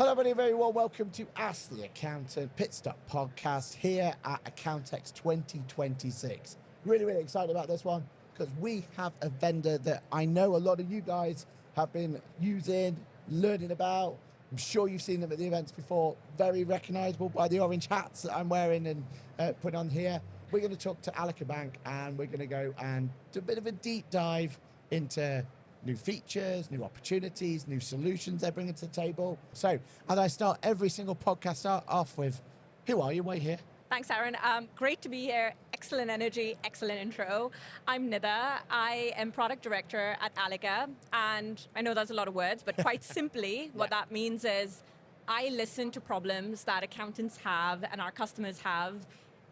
Hello, everybody. Very well. Welcome to Ask the Accountant Pitstop podcast here at Accountex 2026. Really excited about this one because we have a vendor that I know a lot of you guys have been using, learning about. I'm sure you've seen them at the events before. Very recognizable by the orange hats that I'm wearing and put on here. We're going to talk to Allica Bank and we're going to go and do a bit of a deep dive into new features, new opportunities, new solutions they're bringing to the table. So, as I start every single podcast off with, who are you? Why are you here? Thanks, Aaron. Great to be here. Excellent energy, excellent intro. I'm Nida. I am product director at Allica, and I know that's a lot of words, but quite simply, what that means is I listen to problems that accountants have and our customers have,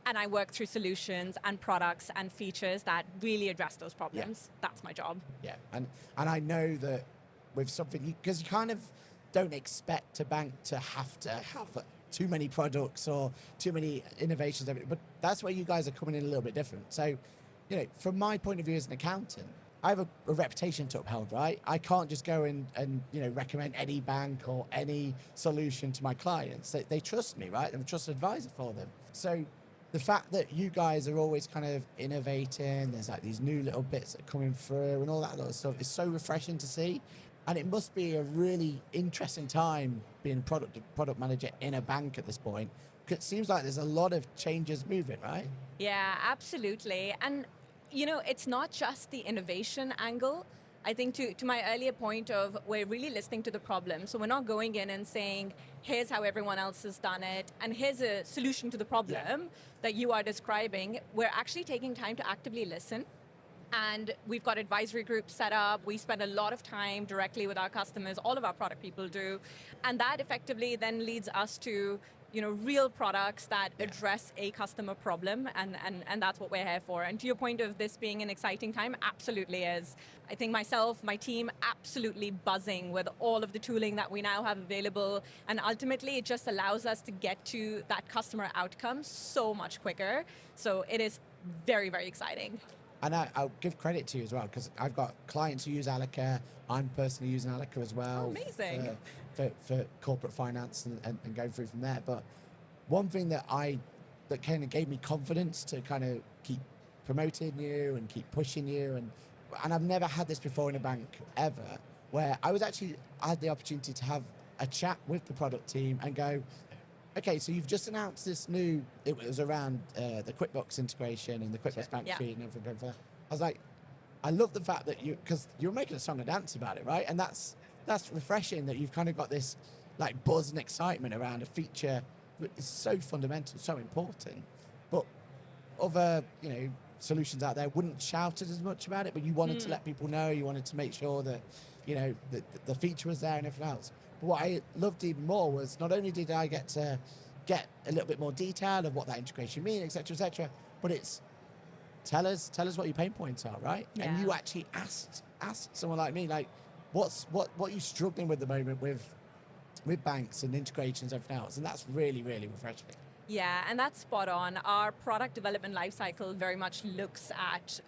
and I work through solutions and products and features that really address those problems. That's my job. Yeah, and I know that with something, because you kind of don't expect a bank to have too many products or too many innovations, but that's where you guys are coming in a little bit different. So, from my point of view as an accountant, I have a reputation to uphold, right? I can't just go and recommend any bank or any solution to my clients. They trust me, right? I'm a trusted advisor for them. So the fact that you guys are always kind of innovating, there's like these new little bits that are coming through and all that lot of stuff is so refreshing to see. And it must be a really interesting time being a product manager in a bank at this point, because it seems like there's a lot of changes moving, right? Yeah, absolutely. And, it's not just the innovation angle. I think to my earlier point of we're really listening to the problem. So we're not going in and saying, here's how everyone else has done it, and here's a solution to the problem that you are describing. We're actually taking time to actively listen. And we've got advisory groups set up. We spend a lot of time directly with our customers. All of our product people do. And that effectively then leads us to real products that address a customer problem, and that's what we're here for. And to your point of this being an exciting time, absolutely is. I think myself, my team, absolutely buzzing with all of the tooling that we now have available, and ultimately it just allows us to get to that customer outcome so much quicker. So it is very exciting. And I'll give credit to you as well, because I've got clients who use Allica. I'm personally using Allica as well. Oh, amazing. For corporate finance and going through from there. But one thing that kind of gave me confidence to kind of keep promoting you and keep pushing you, and I've never had this before in a bank ever, where I had the opportunity to have a chat with the product team and go, okay, so you've just announced this new, it was around the QuickBooks integration and the QuickBooks bank feed and everything. I was like, I love the fact that because you're making a song and dance about it, right? And that's refreshing that you've kind of got this like buzz and excitement around a feature that is so fundamental, so important. But other, solutions out there wouldn't shout as much about it, but you wanted to let people know, you wanted to make sure that, the feature was there and everything else. But what I loved even more was not only did I get to get a little bit more detail of what that integration means, etc., but it's tell us what your pain points are, right? Yeah. And you actually asked someone like me, like, what are you struggling with at the moment with banks and integrations and everything else? And that's really refreshing. Yeah, and that's spot on. Our product development lifecycle very much looks at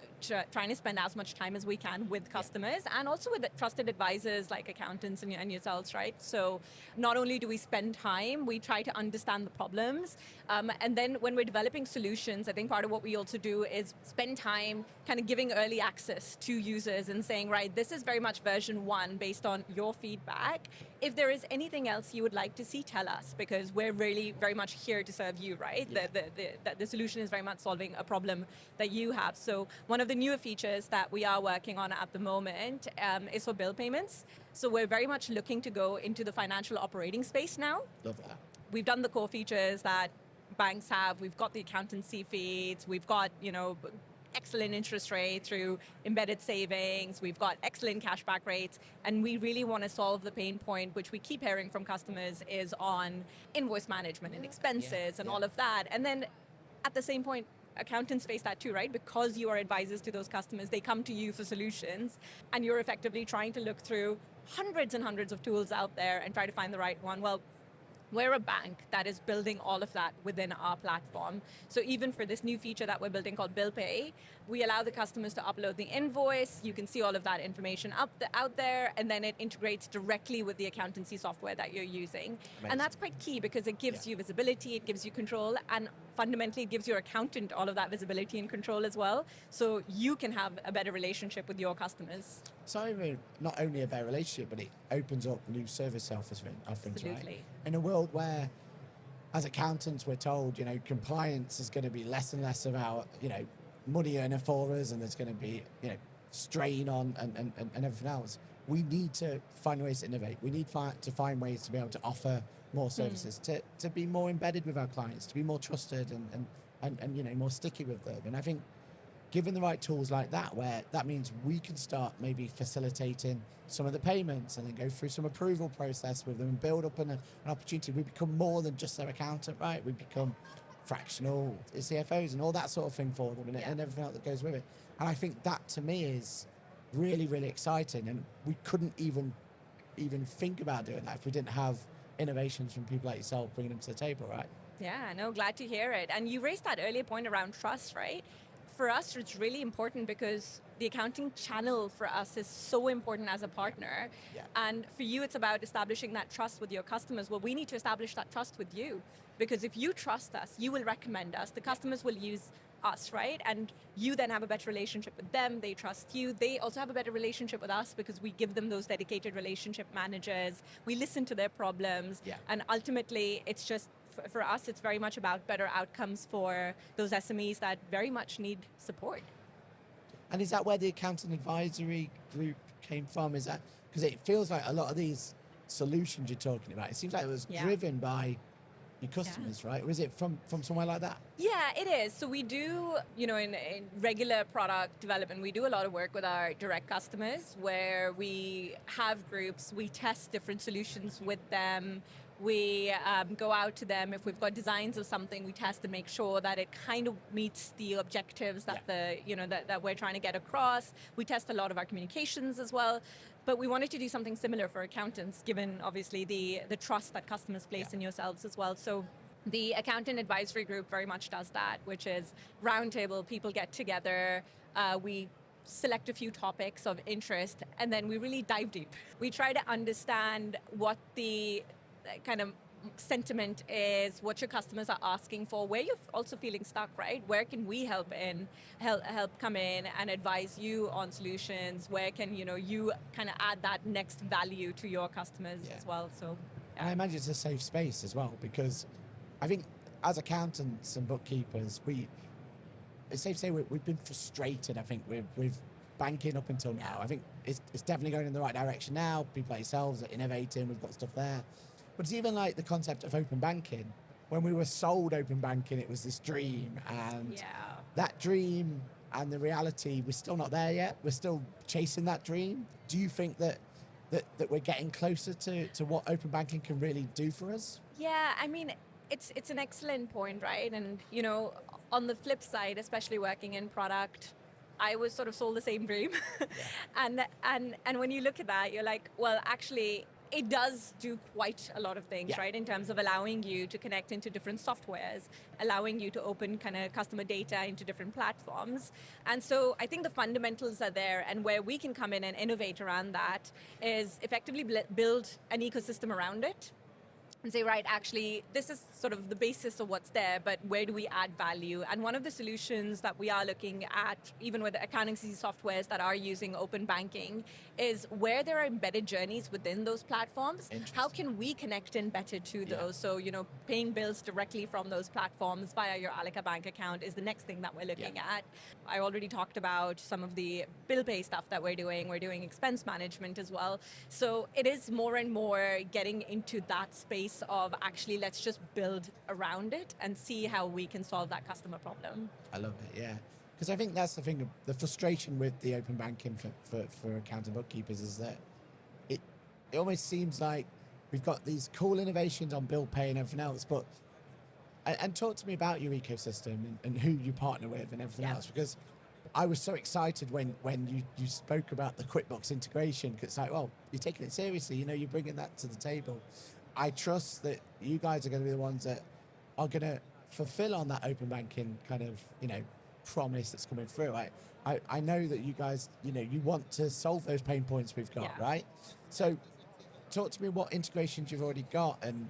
trying to spend as much time as we can with customers and also with trusted advisors like accountants and yourselves, right? So not only do we spend time, we try to understand the problems. And then when we're developing solutions, I think part of what we also do is spend time kind of giving early access to users and saying, right, this is very much version 1 based on your feedback. If there is anything else you would like to see, tell us, because we're really very much here to serve you, right? Yeah. The solution is very much solving a problem that you have. So one of the newer features that we are working on at the moment is for bill payments. So we're very much looking to go into the financial operating space now. Love that. We've done the core features that banks have. We've got the accountancy feeds. We've got, excellent interest rate through embedded savings. We've got excellent cashback rates. And we really want to solve the pain point, which we keep hearing from customers, is on invoice management and expenses and all of that. And then at the same point, accountants face that too, right? Because you are advisors to those customers, they come to you for solutions, and you're effectively trying to look through hundreds and hundreds of tools out there and try to find the right one. Well, We're a bank that is building all of that within our platform. So even for this new feature that we're building called Bill Pay, we allow the customers to upload the invoice. You can see all of that information out there, and then it integrates directly with the accountancy software that you're using. Amazing. And that's quite key because it gives you visibility, it gives you control, and fundamentally it gives your accountant all of that visibility and control as well. So you can have a better relationship with your customers. So not only a better relationship, but it opens up new service offerings, right? Absolutely. In a world where, as accountants, we're told, compliance is going to be less and less about, money earner for us, and there's going to be, strain on and everything else. We need to find ways to innovate. We need to find ways to be able to offer more services, to be more embedded with our clients, to be more trusted and more sticky with them. And I think given the right tools like that, where that means we can start maybe facilitating some of the payments and then go through some approval process with them and build up an opportunity. We become more than just their accountant, right? We become fractional CFOs and all that sort of thing for them and everything else that goes with it. And I think that to me is really, really exciting. And we couldn't even think about doing that if we didn't have innovations from people like yourself bringing them to the table, right? Yeah, no, glad to hear it. And you raised that earlier point around trust, right? For us, it's really important because the accounting channel for us is so important as a partner. Yeah. And for you, it's about establishing that trust with your customers. Well, we need to establish that trust with you, because if you trust us, you will recommend us. The customers will use us, right? And you then have a better relationship with them. They trust you. They also have a better relationship with us because we give them those dedicated relationship managers. We listen to their problems. Yeah. And ultimately, it's just, for us, it's very much about better outcomes for those SMEs that very much need support. And is that where the accountant advisory group came from? Is that because it feels like a lot of these solutions you're talking about, it seems like it was driven by your customers, right? Or is it from somewhere like that? Yeah, it is. So we do, in regular product development, we do a lot of work with our direct customers where we have groups, we test different solutions with them. We go out to them. If we've got designs of something, we test and make sure that it kind of meets the objectives that that we're trying to get across. We test a lot of our communications as well. But we wanted to do something similar for accountants, given obviously the trust that customers place in yourselves as well. So the accountant advisory group very much does that, which is roundtable, people get together, we select a few topics of interest, and then we really dive deep. We try to understand what the kind of sentiment is, what your customers are asking for, where you're also feeling stuck, right? Where can we help come in and advise you on solutions? Where can you kind of add that next value to your customers as well? So and I imagine it's a safe space as well, because I think as accountants and bookkeepers, it's safe to say we've been frustrated, I think, with banking up until now. I think it's definitely going in the right direction now. People like yourselves are innovating, we've got stuff there. But it's even like the concept of open banking. When we were sold open banking, it was this dream, and that dream and the reality, we're still not there yet. We're still chasing that dream. Do you think that we're getting closer to what open banking can really do for us? Yeah, I mean, it's an excellent point, right? And on the flip side, especially working in product, I was sort of sold the same dream. And when you look at that, you're like, well, actually, it does do quite a lot of things, right? In terms of allowing you to connect into different softwares, allowing you to open kind of customer data into different platforms. And so I think the fundamentals are there, and where we can come in and innovate around that is effectively build an ecosystem around it and say, right, actually, this is sort of the basis of what's there, but where do we add value? And one of the solutions that we are looking at, even with the accountancy softwares that are using open banking, is where there are embedded journeys within those platforms, how can we connect in better to those? So, paying bills directly from those platforms via your Allica Bank account is the next thing that we're looking at. I already talked about some of the bill pay stuff that we're doing. We're doing expense management as well. So it is more and more getting into that space of actually, let's just build around it and see how we can solve that customer problem. I love it, yeah. Because I think that's the thing, the frustration with the open banking for accountant bookkeepers is that it almost seems like we've got these cool innovations on bill pay and everything else, but and talk to me about your ecosystem and who you partner with and everything else, because I was so excited when you spoke about the QuickBooks integration, because it's like, well, you're taking it seriously, you're bringing that to the table. I trust that you guys are going to be the ones that are going to fulfill on that open banking kind of, promise that's coming through. I know that you guys, you want to solve those pain points we've got, Yeah. right? So talk to me what integrations you've already got, and,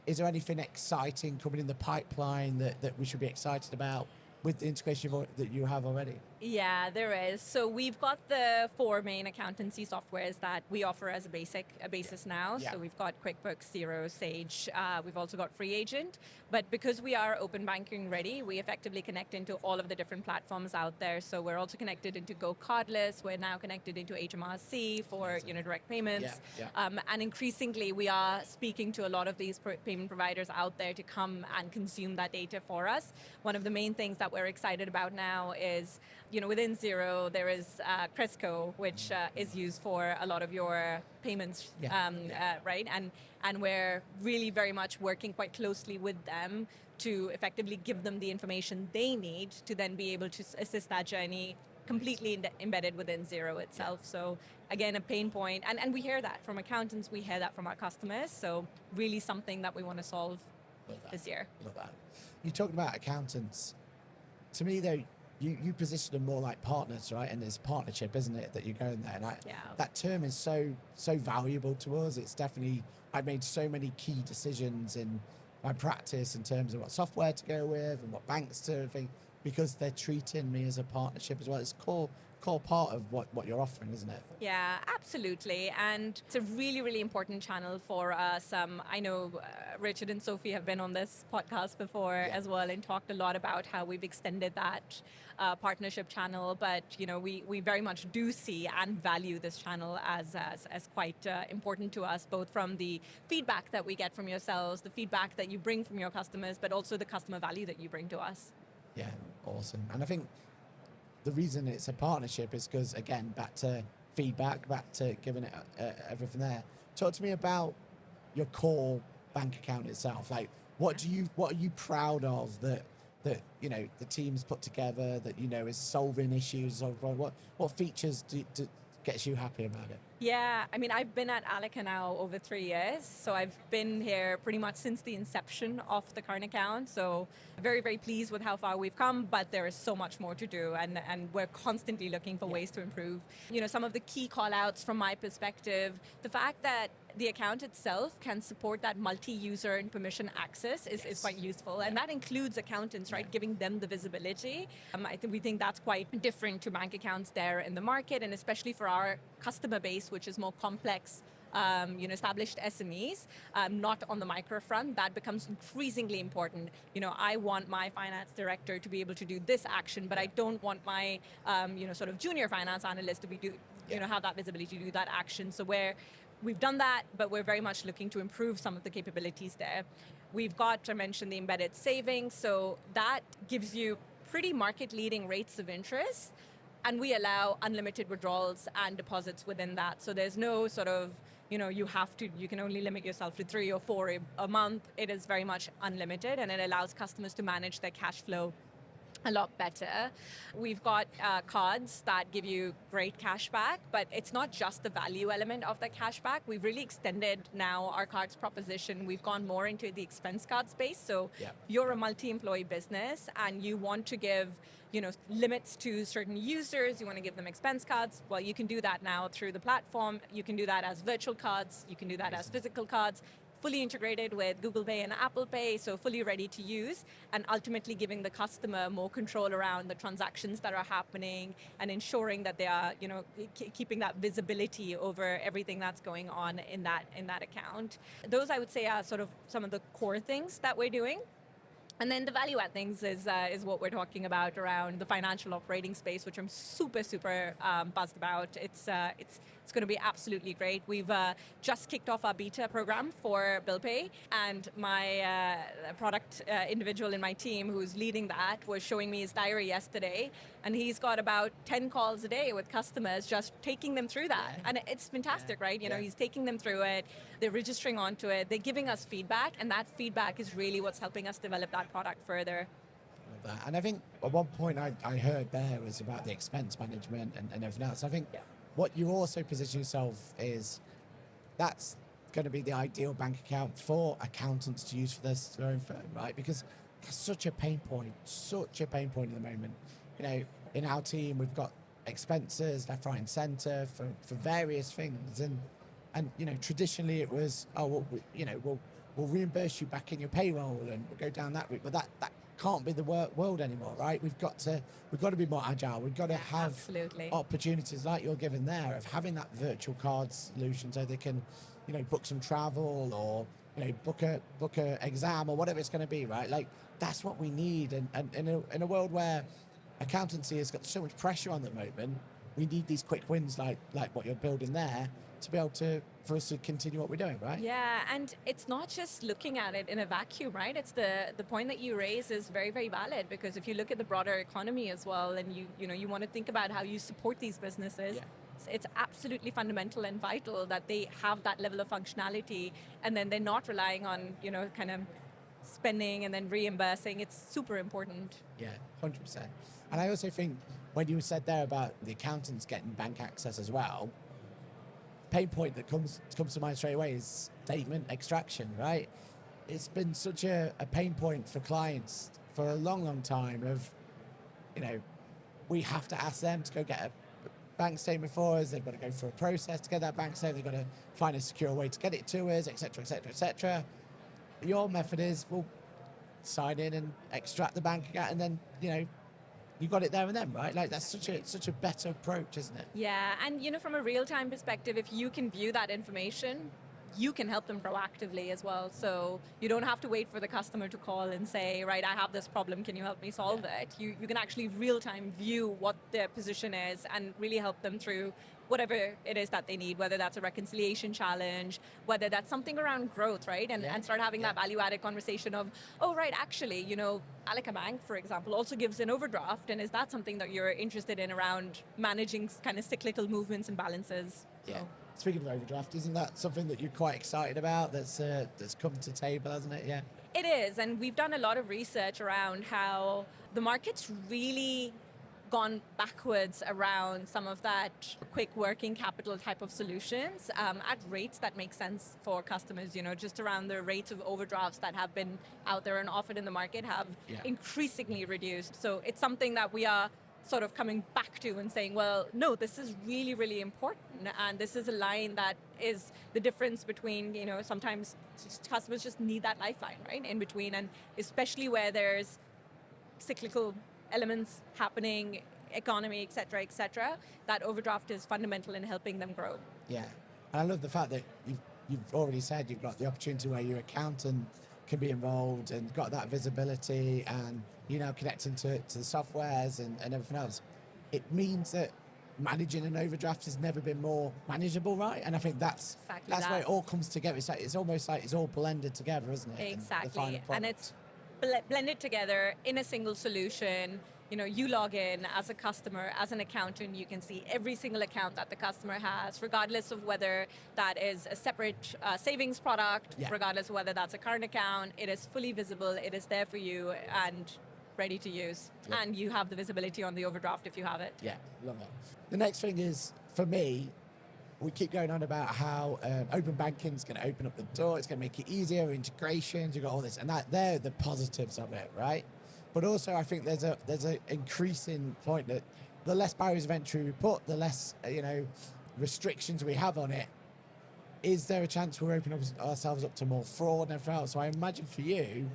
is there anything exciting coming in the pipeline that we should be excited about with the integration that you have already? Yeah, there is. So we've got the 4 main accountancy softwares that we offer as a basis now. Yeah. So we've got QuickBooks, Xero, Sage. We've also got Free Agent. But because we are open banking ready, we effectively connect into all of the different platforms out there. So we're also connected into Go Cardless. We're now connected into HMRC for direct payments. Yeah. And increasingly, we are speaking to a lot of these payment providers out there to come and consume that data for us. One of the main things that we're excited about now is, within Xero, there is Cresco, which is used for a lot of your payments, right? And we're really very much working quite closely with them to effectively give them the information they need to then be able to assist that journey completely embedded within Xero itself. So again, a pain point. And we hear that from accountants, we hear that from our customers. So really something that we want to solve this year. Love that. You talked about accountants. To me, though, you position them more like partners, right? And there's partnership, isn't it, that you go in there? And that term is so valuable to us. It's definitely, I've made so many key decisions in my practice in terms of what software to go with and what banks to think, because they're treating me as a partnership as well. It's core part of what you're offering, isn't it? Yeah, absolutely. And it's a really, really important channel for us. I know Richard and Sophie have been on this podcast before as well and talked a lot about how we've extended that partnership channel. But, we very much do see and value this channel as quite important to us, both from the feedback that we get from yourselves, the feedback that you bring from your customers, but also the customer value that you bring to us. Yeah, awesome. And I think the reason it's a partnership is because, again, back to feedback, back to giving it everything there. Talk to me about your core bank account itself. Like, what are you proud of that the team's put together that is solving issues? Or what features gets you happy about it? Yeah, I mean, I've been at Allica now over 3 years, so I've been here pretty much since the inception of the current account, so very, very pleased with how far we've come, but there is so much more to do, and we're constantly looking for ways to improve. Some of the key call-outs from my perspective, the fact that the account itself can support that multi-user and permission access is quite useful, and that includes accountants, right, giving them the visibility. We think that's quite different to bank accounts there in the market, and especially for our customer base, which is more complex, established SMEs, not on the micro front, that becomes increasingly important. I want my finance director to be able to do this action, but I don't want my, sort of junior finance analyst to be have that visibility to do that action. So we've done that, but we're very much looking to improve some of the capabilities there. We've got to mention the embedded savings, so that gives you pretty market-leading rates of interest, and we allow unlimited withdrawals and deposits within that. So there's no sort of, you can only limit yourself to 3 or 4 a month. It is very much unlimited, and it allows customers to manage their cash flow a lot better. We've got cards that give you great cash back, but it's not just the value element of the cash back. We've really extended now our cards proposition. We've gone more into the expense card space. So if you're a multi-employee business and you want to give limits to certain users, you want to give them expense cards, well, you can do that now through the platform. You can do that as virtual cards. You can do that as physical cards. Fully integrated with Google Pay and Apple Pay, so fully ready to use, and ultimately giving the customer more control around the transactions that are happening and ensuring that they are, keeping that visibility over everything that's going on in that account. Those, I would say, are sort of some of the core things that we're doing. And then the value add things is what we're talking about around the financial operating space, which I'm super, super buzzed about. It's going to be absolutely great. We've just kicked off our beta program for Bill Pay, and my product individual in my team who's leading that was showing me his diary yesterday, and he's got about 10 calls a day with customers just taking them through that. And it's fantastic, right? He's taking them through it, they're registering onto it, they're giving us feedback, and that feedback is really what's helping us develop that product further. Love that. And I think at one point I heard there was about the expense management and everything else. I think what you also position yourself is that's going to be the ideal bank account for accountants to use for their own firm, right? Because that's such a pain point at the moment. You know, in our team, we've got expenses left, right, and centre for various things, and you know, traditionally it was, oh, well, we'll reimburse you back in your payroll, and we'll go down that route. But that can't be the world anymore, right? We've got to be more agile. We've got to have absolutely opportunities like you're given there of having that virtual card solution, so they can, you know, book some travel, or you know, book a exam, or whatever it's going to be, right? Like, that's what we need. And in a world where accountancy has got so much pressure on at the moment, we need these quick wins like what you're building there to be able for us to continue what we're doing, right? Yeah, and it's not just looking at it in a vacuum, right? It's the point that you raise is very, very valid, because if you look at the broader economy as well, and you want to think about how you support these businesses, it's absolutely fundamental and vital that they have that level of functionality, and then they're not relying on, you know, kind of spending and then reimbursing. It's super important. Yeah, 100%. And I also think when you said there about the accountants getting bank access as well, pain point that comes to mind straight away is statement extraction, right? It's been such a pain point for clients for a long time of, you know, we have to ask them to go get a bank statement for us. They've got to go through a process to get that bank statement. They've got to find a secure way to get it to us, etc., etc., etc. Your method is, well, sign in and extract the bank account, and then, you know, you got it there and then, right? Like, that's such a better approach, isn't it? Yeah, and you know, from a real-time perspective, if you can view that information, you can help them proactively as well. So you don't have to wait for the customer to call and say, right, I have this problem, can you help me solve it? You can actually real-time view what their position is and really help them through whatever it is that they need, whether that's a reconciliation challenge, whether that's something around growth, right? And start having that value-added conversation of, oh, right, actually, you know, Allica Bank, for example, also gives an overdraft, and is that something that you're interested in around managing kind of cyclical movements and balances? Yeah. So. Speaking of overdraft, isn't that something that you're quite excited about that's come to table, hasn't it? Yeah. It is, and we've done a lot of research around how the market's really gone backwards around some of that quick working capital type of solutions at rates that make sense for customers. You know, just around the rates of overdrafts that have been out there and offered in the market have increasingly reduced. So it's something that we are sort of coming back to and saying, well, no, this is really, really important, and this is a line that is the difference between, you know, sometimes customers just need that lifeline, right, in between, and especially where there's cyclical elements happening, economy, et cetera, that overdraft is fundamental in helping them grow. Yeah, and I love the fact that you've already said you've got the opportunity where your accountant can be involved and got that visibility, and you know, connecting to the softwares and everything else. It means that managing an overdraft has never been more manageable, right? And I think that's where it all comes together. It's almost like it's all blended together, isn't it? Exactly, and it's blended together in a single solution. You know, you log in as a customer, as an accountant, you can see every single account that the customer has, regardless of whether that is a separate savings product, regardless of whether that's a current account. It is fully visible, it is there for you and ready to use. And you have the visibility on the overdraft if you have it. Yeah, love that. The next thing is, for me, we keep going on about how open banking is going to open up the door, it's going to make it easier, integrations, you've got all this, and they're the positives of it, right? But also, I think there's a increasing point that the less barriers of entry we put, the less restrictions we have on it. Is there a chance we're opening ourselves up to more fraud and everything else? So I imagine for you,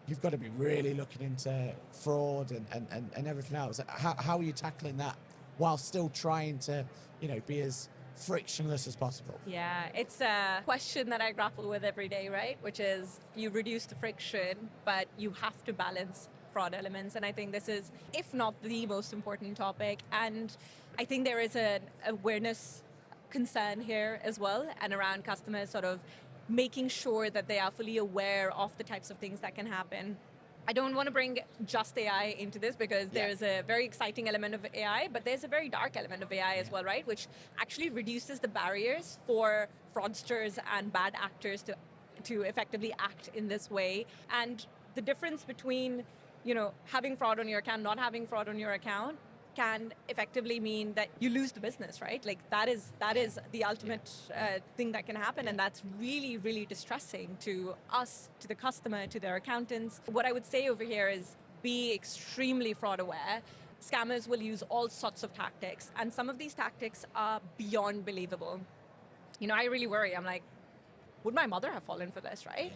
you've got to be really looking into fraud and everything else. How are you tackling that while still trying to, you know, be as frictionless as possible? Yeah, it's a question that I grapple with every day, right? Which is, you reduce the friction, but you have to balance fraud elements. And I think this is, if not the most important topic. And I think there is an awareness concern here as well, and around customers sort of making sure that they are fully aware of the types of things that can happen. I don't want to bring just AI into this, because there's a very exciting element of AI, but there's a very dark element of AI as well, right? Which actually reduces the barriers for fraudsters and bad actors to effectively act in this way. And the difference between, you know, having fraud on your account, not having fraud on your account, can effectively mean that you lose the business, right? Like that is the ultimate thing that can happen, and that's really, really distressing to us, to the customer, to their accountants. What I would say over here is be extremely fraud aware. Scammers will use all sorts of tactics, and some of these tactics are beyond believable. You know, I really worry. I'm like, would my mother have fallen for this, right?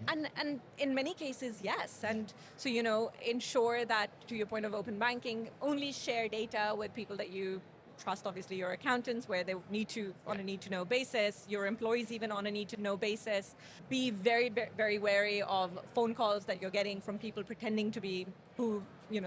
And in many cases, yes. And so, you know, ensure that, to your point of open banking, only share data with people that you trust, obviously your accountants, where they need to, on a need-to-know basis, your employees even on a need-to-know basis. Be very, very wary of phone calls that you're getting from people pretending to be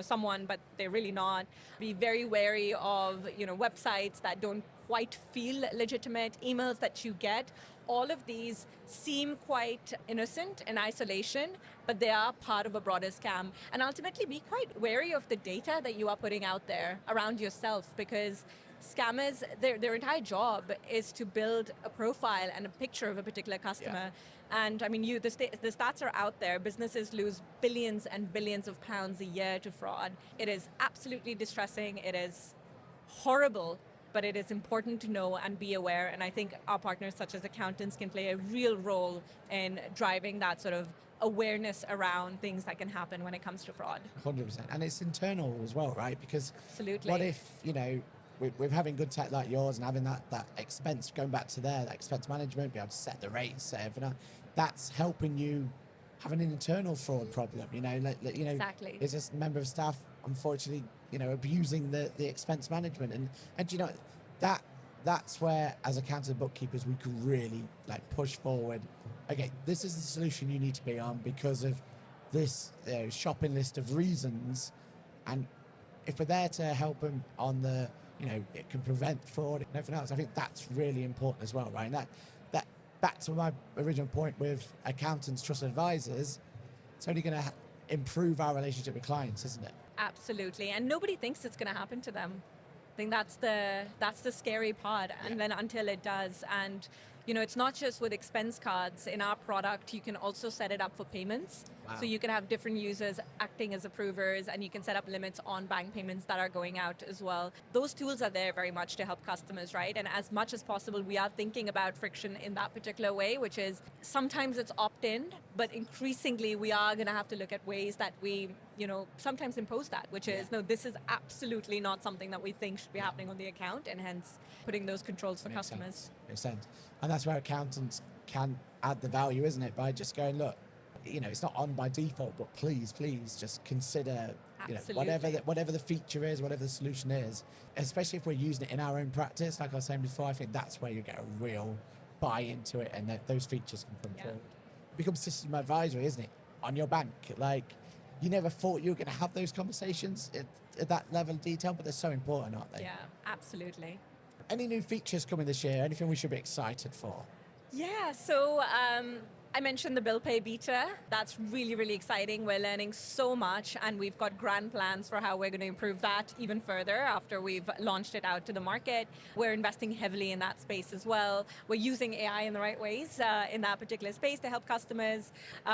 someone, but they're really not. Be very wary of, websites that don't quite feel legitimate, emails that you get. All of these seem quite innocent in isolation, but they are part of a broader scam. And ultimately, be quite wary of the data that you are putting out there around yourself, because scammers, their entire job is to build a profile and a picture of a particular customer. And I mean, the stats are out there. Businesses lose billions and billions of pounds a year to fraud. It is absolutely distressing. It is horrible, but it is important to know and be aware. And I think our partners, such as accountants, can play a real role in driving that sort of awareness around things that can happen when it comes to fraud. 100%. And it's internal as well, right? Because Absolutely. what if, we're having good tech like yours and having that expense, going back to there, that expense management, be able to set the rates, set everything up, that's helping you have an internal fraud problem, Exactly. Is this member of staff, unfortunately, abusing the expense management. And that's where, as accountants and bookkeepers, we could really push forward. Okay, this is the solution you need to be on because of this shopping list of reasons. And if we're there to help them on the, it can prevent fraud and everything else, I think that's really important as well, right? And that back to my original point with accountants, trusted advisors, it's only going to improve our relationship with clients, isn't it? Absolutely. And nobody thinks it's going to happen to them. I think that's the scary part. And then until it does. And it's not just with expense cards. In our product, you can also set it up for payments. Wow. So you can have different users acting as approvers, and you can set up limits on bank payments that are going out as well. Those tools are there very much to help customers, right? And as much as possible, we are thinking about friction in that particular way, which is sometimes it's opt-in, but increasingly we are going to have to look at ways that we, sometimes impose that, which is, no, this is absolutely not something that we think should be happening on the account, and hence putting those controls for customers. Makes sense. And that's where accountants can add the value, isn't it? By just going, look, it's not on by default, but please just consider, whatever the feature is, whatever the solution is, especially if we're using it in our own practice. Like I was saying before, I think that's where you get a real buy into it, and that those features can come forward. It becomes system advisory, isn't it? On your bank. You never thought you were going to have those conversations at that level of detail, but they're so important, aren't they? Yeah, absolutely. Any new features coming this year? Anything we should be excited for? Yeah, so I mentioned the bill pay beta. That's really, really exciting. We're learning so much, and we've got grand plans for how we're going to improve that even further after we've launched it out to the market. We're investing heavily in that space as well. We're using AI in the right ways in that particular space to help customers.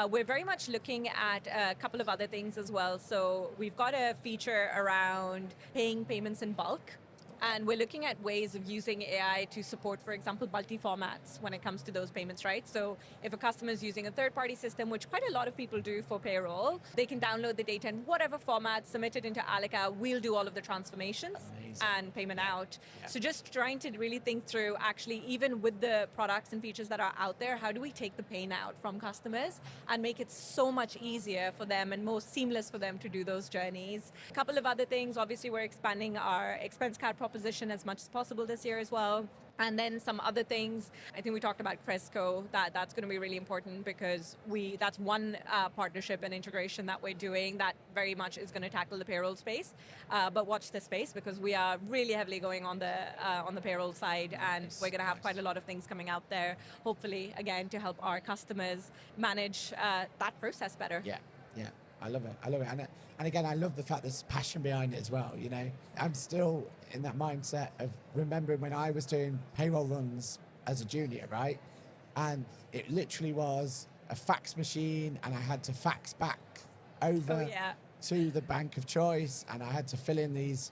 We're very much looking at a couple of other things as well. So we've got a feature around paying payments in bulk. And we're looking at ways of using AI to support, for example, multi-formats when it comes to those payments, right? So if a customer is using a third-party system, which quite a lot of people do for payroll, they can download the data in whatever format, submit it into Allica. We'll do all of the transformations and payment out. Yeah. So just trying to really think through, actually, even with the products and features that are out there, how do we take the pain out from customers and make it so much easier for them and more seamless for them to do those journeys? A couple of other things, obviously, we're expanding our expense card proposition as much as possible this year as well. And then some other things, I think we talked about Cresco, that's going to be really important because that's one partnership and integration that we're doing that very much is going to tackle the payroll space. But watch this space because we are really heavily going on the payroll side, and we're going to have quite a lot of things coming out there, hopefully, again, to help our customers manage that process better. Yeah. I love it. And again, I love the fact there's passion behind it as well, I'm still in that mindset of remembering when I was doing payroll runs as a junior, right? And it literally was a fax machine, and I had to fax back over to the bank of choice, and I had to fill in these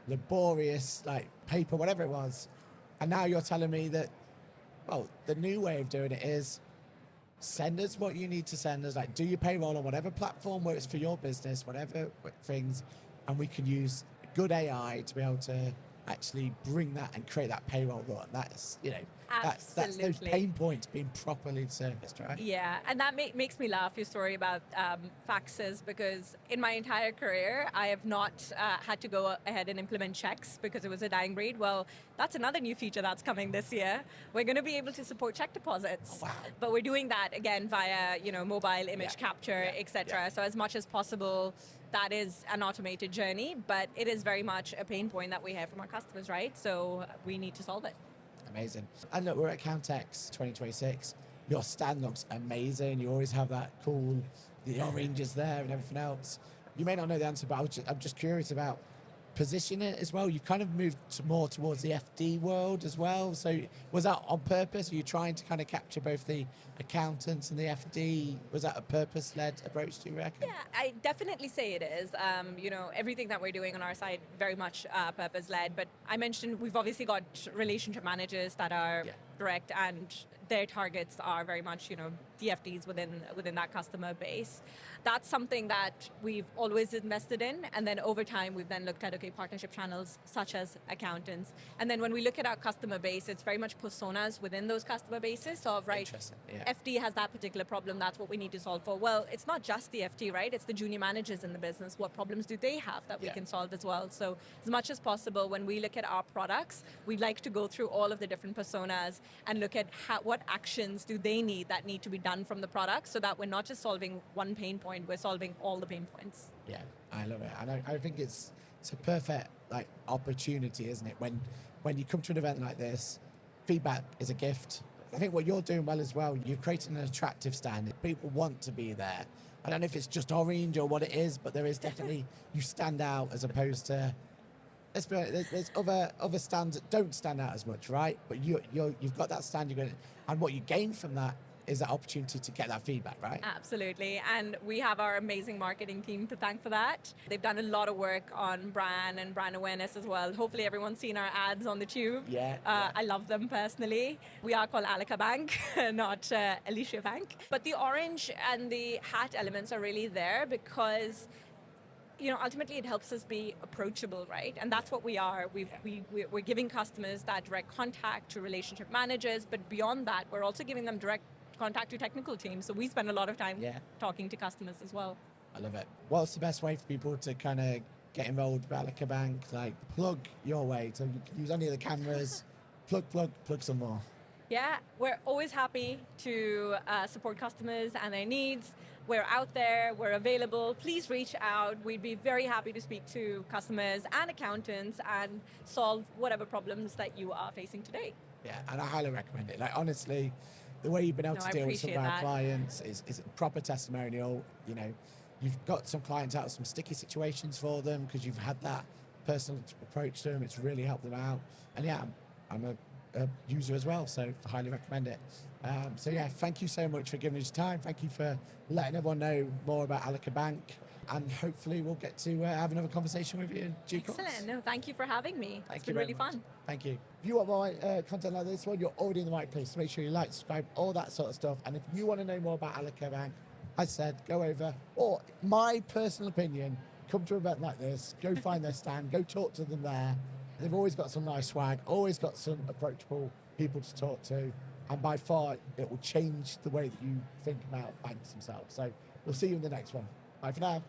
laborious, like paper, whatever it was. And now you're telling me that, well, the new way of doing it is send us what you need to send us, like do your payroll on whatever platform works for your business, whatever things, and we can use good AI to be able to actually bring that and create that payroll run. That's, you know, that's those Absolutely. pain points being properly serviced, right? Yeah, and that makes me laugh, your story about faxes, because in my entire career, I have not had to go ahead and implement checks because it was a dying breed. Well, that's another new feature that's coming this year. We're going to be able to support check deposits. Oh, wow. But we're doing that, again, via, you know, mobile image Yeah, capture, yeah, etc. yeah. So as much as possible, that is an automated journey, but it is very much a pain point that we have from our customers, right? So we need to solve it. Amazing. And look, we're at Accountex 2026. Your stand looks amazing. You always have that cool, the oranges there and everything else. You may not know the answer, but I'm just curious about positioning it as well. You kind of moved more towards the FD world as well. So was that on purpose? Are you trying to kind of capture both the accountants and the FD? Was that a purpose-led approach, do you reckon? Yeah, I definitely say it is. You know, everything that we're doing on our side very much purpose-led. But I mentioned we've obviously got relationship managers that are Yeah. direct, and their targets are very much, you know, DFDs within that customer base. That's something that we've always invested in, and then over time we've then looked at, okay, partnership channels such as accountants, and then when we look at our customer base, it's very much personas within those customer bases. So, right, Interesting. Yeah. FD has that particular problem, that's what we need to solve for. Well, it's not just the FD, right? It's the junior managers in the business. What problems do they have that we Yeah. can solve as well? So as much as possible, when we look at our products, we like to go through all of the different personas and look at what actions do they need that need to be done from the product, so that we're not just solving one pain point, we're solving all the pain points. Yeah, I love it. And I think it's a perfect like opportunity, isn't it? When you come to an event like this, feedback is a gift. I think what you're doing well as well, you're creating an attractive stand. People want to be there. I don't know if it's just orange or what it is, but there is definitely, you stand out as opposed to, let's be honest, there's other stands that don't stand out as much, right? But you've got that stand, you're going to, and what you gain from that is that opportunity to get that feedback, right? Absolutely, and we have our amazing marketing team to thank for that. They've done a lot of work on brand and brand awareness as well. Hopefully everyone's seen our ads on the tube. Yeah. I love them personally. We are called Allica Bank, not Allica Bank. But the orange and the hat elements are really there because, you know, ultimately it helps us be approachable, right? And that's what we are. We're giving customers that direct contact to relationship managers, but beyond that, we're also giving them direct contact to technical teams. So we spend a lot of time talking to customers as well. I love it. What's the best way for people to kind of get involved with Allica Bank? Like, plug your way. So you can use any of the cameras. Plug some more. Yeah, we're always happy to support customers and their needs. We're out there, we're available. Please reach out. We'd be very happy to speak to customers and accountants and solve whatever problems that you are facing today. Yeah, and I highly recommend it. Like, honestly, the way you've been able to deal with some of our clients is a proper testimonial. You know, you've got some clients out of some sticky situations for them because you've had that personal approach to them. It's really helped them out. And yeah, I'm a user as well, so I highly recommend it. So yeah, thank you so much for giving us time. Thank you for letting everyone know more about Allica Bank, and hopefully we'll get to have another conversation with you in due course. Excellent. No, thank you for having me. It's been really fun. Thank you. If you want more content like this one, you're already in the right place. So make sure you like, subscribe, all that sort of stuff. And if you want to know more about Allica Bank, as I said, go over, or my personal opinion, come to an event like this, go find their stand, go talk to them there. They've always got some nice swag, always got some approachable people to talk to. And by far, it will change the way that you think about banks themselves. So we'll see you in the next one. Bye for now.